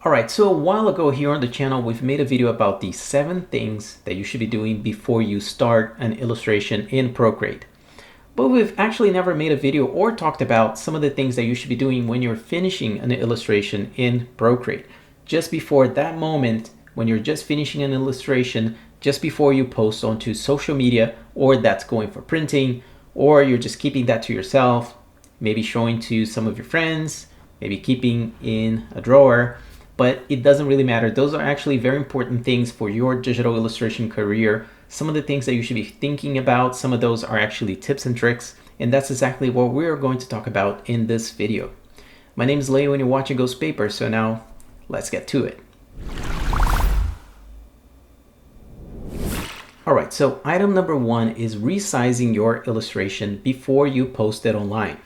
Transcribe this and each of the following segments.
Alright, so a while ago here on the channel, we've made a video about the 7 things that you should be doing before you start an illustration in Procreate. But we've actually never made a video or talked about some of the things that you should be doing when you're finishing an illustration in Procreate. Just before that moment, when you're just finishing an illustration, just before you post onto social media, or that's going for printing, or you're just keeping that to yourself, maybe showing to some of your friends, maybe keeping in a drawer. But it doesn't really matter. Those are actually very important things for your digital illustration career. Some of the things that you should be thinking about, some of those are actually tips and tricks, and that's exactly what we're going to talk about in this video. My name is Leo and you're watching Ghost Paper, so now let's get to it. Alright, so item number 1 is resizing your illustration before you post it online.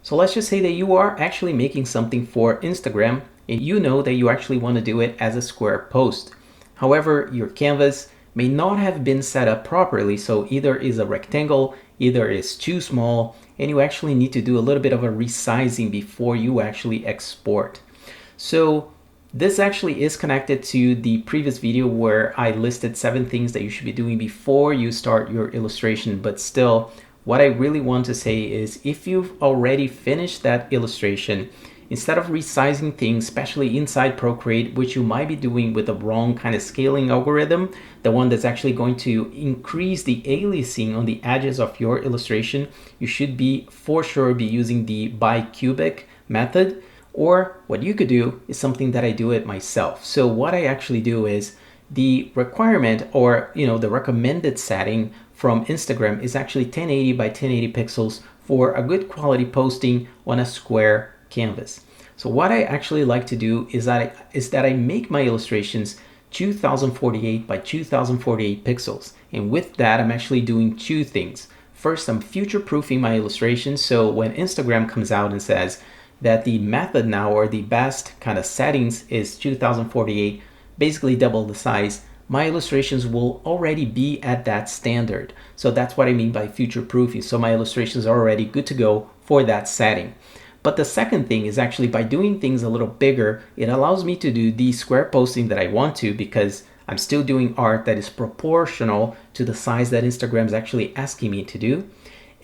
So let's just say that you are actually making something for Instagram and you know that you actually want to do it as a square post. However, your canvas may not have been set up properly, so either is a rectangle, either is too small, and you actually need to do a little bit of a resizing before you actually export. So this actually is connected to the previous video where I listed 7 things that you should be doing before you start your illustration, but still, what I really want to say is if you've already finished that illustration, instead of resizing things, especially inside Procreate, which you might be doing with the wrong kind of scaling algorithm, the one that's actually going to increase the aliasing on the edges of your illustration, you should be for sure be using the bicubic method. Or what you could do is something that I do it myself. So what I actually do is the requirement, or the recommended setting from Instagram is actually 1080 by 1080 pixels for a good quality posting on a square canvas. So what I actually like to do is that I make my illustrations 2048 by 2048 pixels. And with that, I'm actually doing 2 things. First, I'm future-proofing my illustrations. So when Instagram comes out and says that the method now, or the best kind of settings, is 2048, basically double the size, my illustrations will already be at that standard. So that's what I mean by future-proofing. So my illustrations are already good to go for that setting. But the second thing is actually by doing things a little bigger, it allows me to do the square posting that I want to, because I'm still doing art that is proportional to the size that Instagram is actually asking me to do.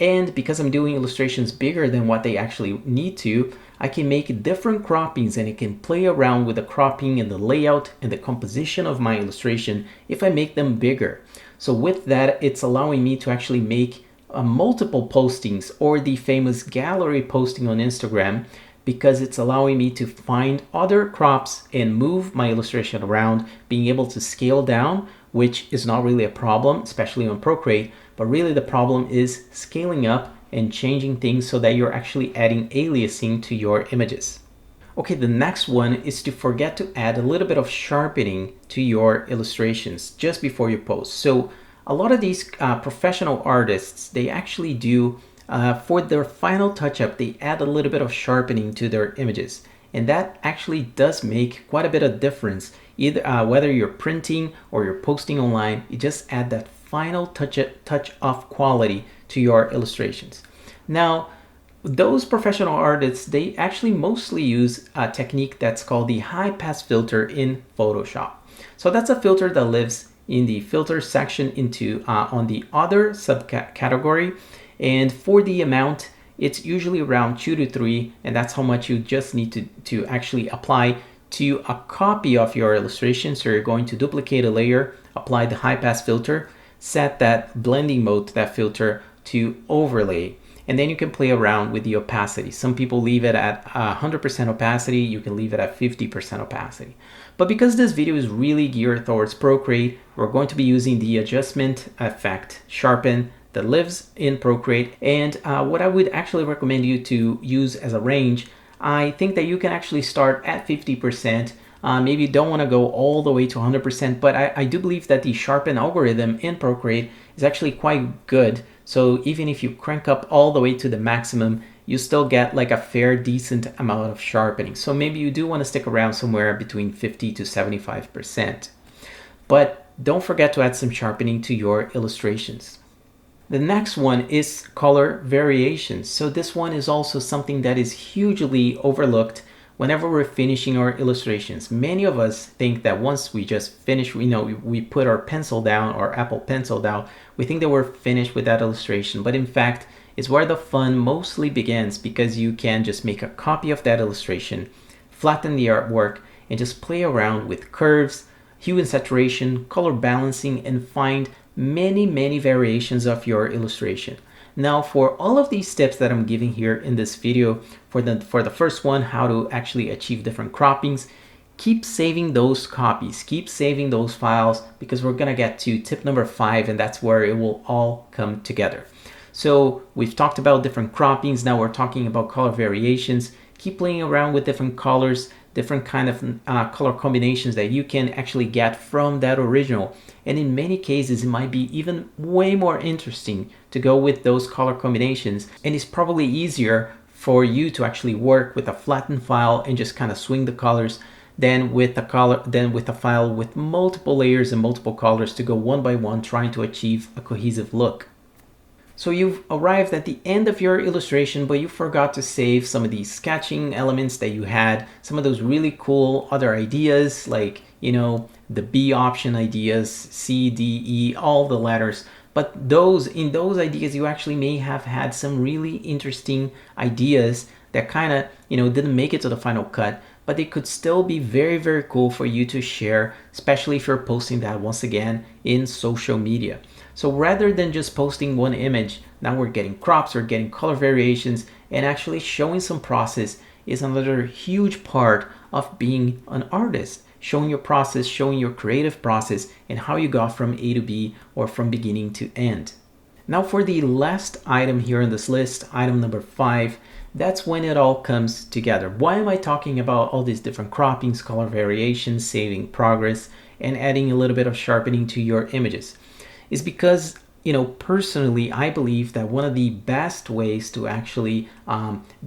And because I'm doing illustrations bigger than what they actually need to, I can make different croppings and it can play around with the cropping and the layout and the composition of my illustration if I make them bigger. So with that, it's allowing me to actually make multiple postings, or the famous gallery posting on Instagram, because it's allowing me to find other crops and move my illustration around, being able to scale down, which is not really a problem, especially on Procreate, but really the problem is scaling up and changing things so that you're actually adding aliasing to your images. Okay, the next one is to forget to add a little bit of sharpening to your illustrations just before you post. So a lot of these professional artists, they actually do, for their final touch-up, they add a little bit of sharpening to their images. And that actually does make quite a bit of difference. Either whether you're printing or you're posting online, you just add that final touch of quality to your illustrations. Now, those professional artists, they actually mostly use a technique that's called the high pass filter in Photoshop. So that's a filter that lives in the filter section into on the other subcategory, and for the amount, it's usually around 2 to 3, and that's how much you just need to actually apply to a copy of your illustration. So you're going to duplicate a layer, apply the high pass filter, set that blending mode to that filter to overlay, and then you can play around with the opacity. Some people leave it at 100% opacity, you can leave it at 50% opacity. But because this video is really geared towards Procreate, we're going to be using the adjustment effect, Sharpen, that lives in Procreate. And what I would actually recommend you to use as a range, I think that you can actually start at 50%. Maybe you don't want to go all the way to 100%, but I do believe that the Sharpen algorithm in Procreate is actually quite good. So even if you crank up all the way to the maximum, you still get like a fair, decent amount of sharpening. So maybe you do want to stick around somewhere between 50 to 75%. But don't forget to add some sharpening to your illustrations. The next one is color variations. So this one is also something that is hugely overlooked whenever we're finishing our illustrations. Many of us think that once we just finish, we put our pencil down, our Apple Pencil down, we think that we're finished with that illustration. But in fact, it's where the fun mostly begins, because you can just make a copy of that illustration, flatten the artwork, and just play around with curves, hue and saturation, color balancing, and find many variations of your illustration. Now, for all of these tips that I'm giving here in this video, for the first one, how to actually achieve different croppings, keep saving those copies, keep saving those files, because we're gonna get to tip number 5, and that's where it will all come together. So we've talked about different croppings. Now we're talking about color variations. Keep playing around with different colors, different kind of color combinations that you can actually get from that original. And in many cases, it might be even way more interesting to go with those color combinations. And it's probably easier for you to actually work with a flattened file and just kind of swing the colors than with a file with multiple layers and multiple colors to go one by one, trying to achieve a cohesive look. So you've arrived at the end of your illustration, but you forgot to save some of these sketching elements that you had, some of those really cool other ideas, like, the B option ideas, C, D, E, all the letters. But in those ideas, you actually may have had some really interesting ideas that kind of, didn't make it to the final cut, but they could still be very cool for you to share, especially if you're posting that, once again, in social media. So rather than just posting one image, now we're getting crops, we're getting color variations, and actually showing some process is another huge part of being an artist. Showing your process, showing your creative process, and how you got from A to B, or from beginning to end. Now for the last item here on this list, item number 5, that's when it all comes together. Why am I talking about all these different croppings, color variations, saving progress, and adding a little bit of sharpening to your images? Is because, personally, I believe that one of the best ways to actually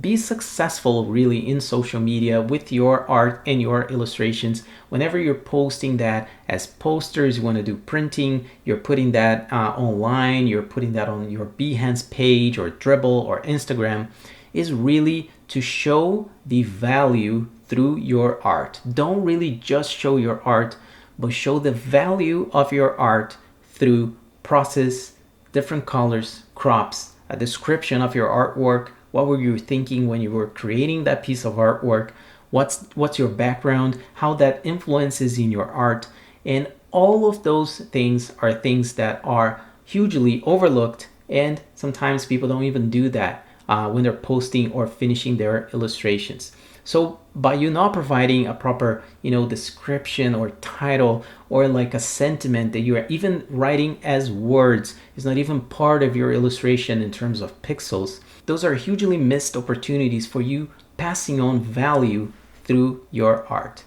be successful really in social media with your art and your illustrations, whenever you're posting that as posters, you want to do printing, you're putting that online, you're putting that on your Behance page or Dribble or Instagram, is really to show the value through your art. Don't really just show your art, but show the value of your art through process, different colors, crops, a description of your artwork. What were you thinking when you were creating that piece of artwork? What's your background? How that influences in your art? And all of those things are things that are hugely overlooked, and sometimes people don't even do that when they're posting or finishing their illustrations. So by you not providing a proper, description or title, or like a sentiment that you are even writing as words, is not even part of your illustration in terms of pixels, those are hugely missed opportunities for you passing on value through your art.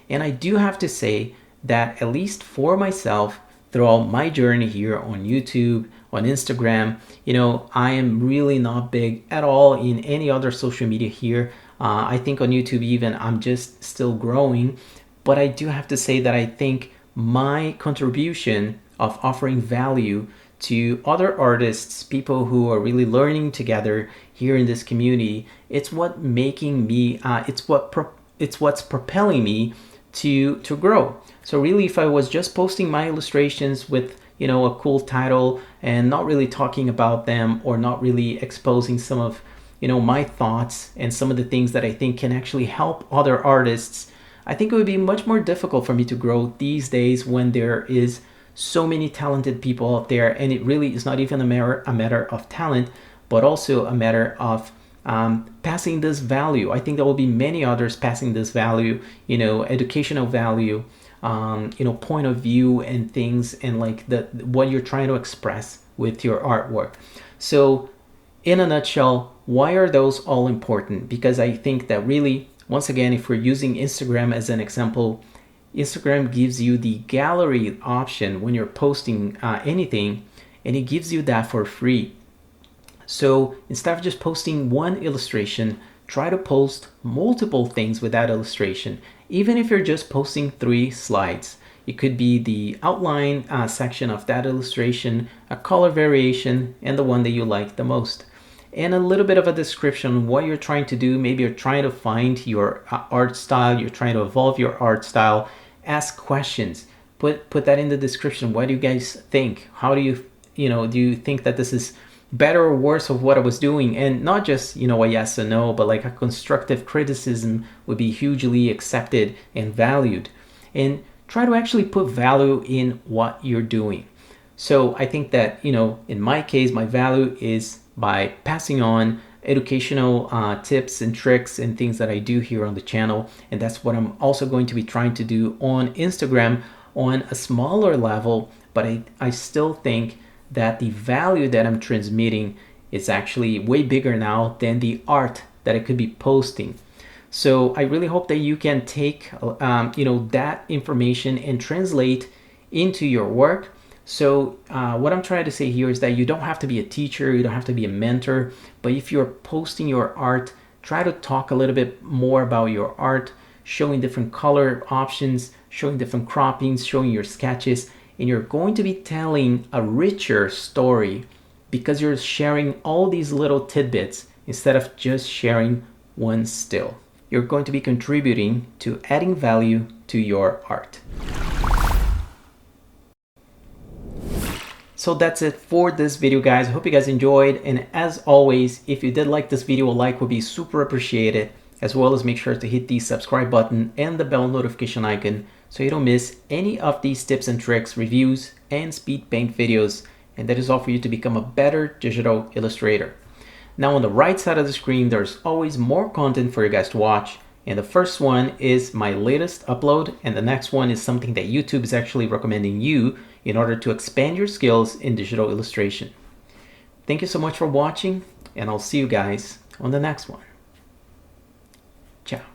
And I do have to say that, at least for myself, throughout my journey here on YouTube, on Instagram, I am really not big at all in any other social media here. I think on YouTube even, I'm just still growing. But I do have to say that I think my contribution of offering value to other artists, people who are really learning together here in this community, it's what's propelling me to grow. So really, if I was just posting my illustrations with a cool title and not really talking about them, or not really exposing some of my thoughts and some of the things that I think can actually help other artists, I think it would be much more difficult for me to grow these days, when there is so many talented people out there. And it really is not even a matter of talent, but also a matter of passing this value. I think there will be many others passing this value, educational value, point of view and things, and like what you're trying to express with your artwork. So in a nutshell, why are those all important? Because I think that really, once again, if we're using Instagram as an example, Instagram gives you the gallery option when you're posting anything, and it gives you that for free. So instead of just posting one illustration, try to post multiple things with that illustration. Even if you're just posting 3 slides, it could be the outline section of that illustration, a color variation, and the one that you like the most. and a little bit of a description on what you're trying to do. Maybe you're trying to find your art style, you're trying to evolve your art style. Ask questions. Put that in the description. What do you guys think? How do do you think that this is better or worse of what I was doing? And not just, a yes or no, but like a constructive criticism would be hugely accepted and valued. And try to actually put value in what you're doing. So I think that, in my case, my value is by passing on educational tips and tricks and things that I do here on the channel. And that's what I'm also going to be trying to do on Instagram on a smaller level. But I still think that the value that I'm transmitting is actually way bigger now than the art that I could be posting. So I really hope that you can take that information and translate into your work. So what I'm trying to say here is that you don't have to be a teacher, you don't have to be a mentor, but if you're posting your art, try to talk a little bit more about your art, showing different color options, showing different croppings, showing your sketches, and you're going to be telling a richer story because you're sharing all these little tidbits instead of just sharing one still. You're going to be contributing to adding value to your art. So that's it for this video, guys. I hope you guys enjoyed. And as always, if you did like this video, a like would be super appreciated, as well as make sure to hit the subscribe button and the bell notification icon so you don't miss any of these tips and tricks, reviews, and speed paint videos. And that is all for you to become a better digital illustrator. Now on the right side of the screen, there's always more content for you guys to watch. And the first one is my latest upload, and the next one is something that YouTube is actually recommending you in order to expand your skills in digital illustration. Thank you so much for watching, and I'll see you guys on the next one. Ciao.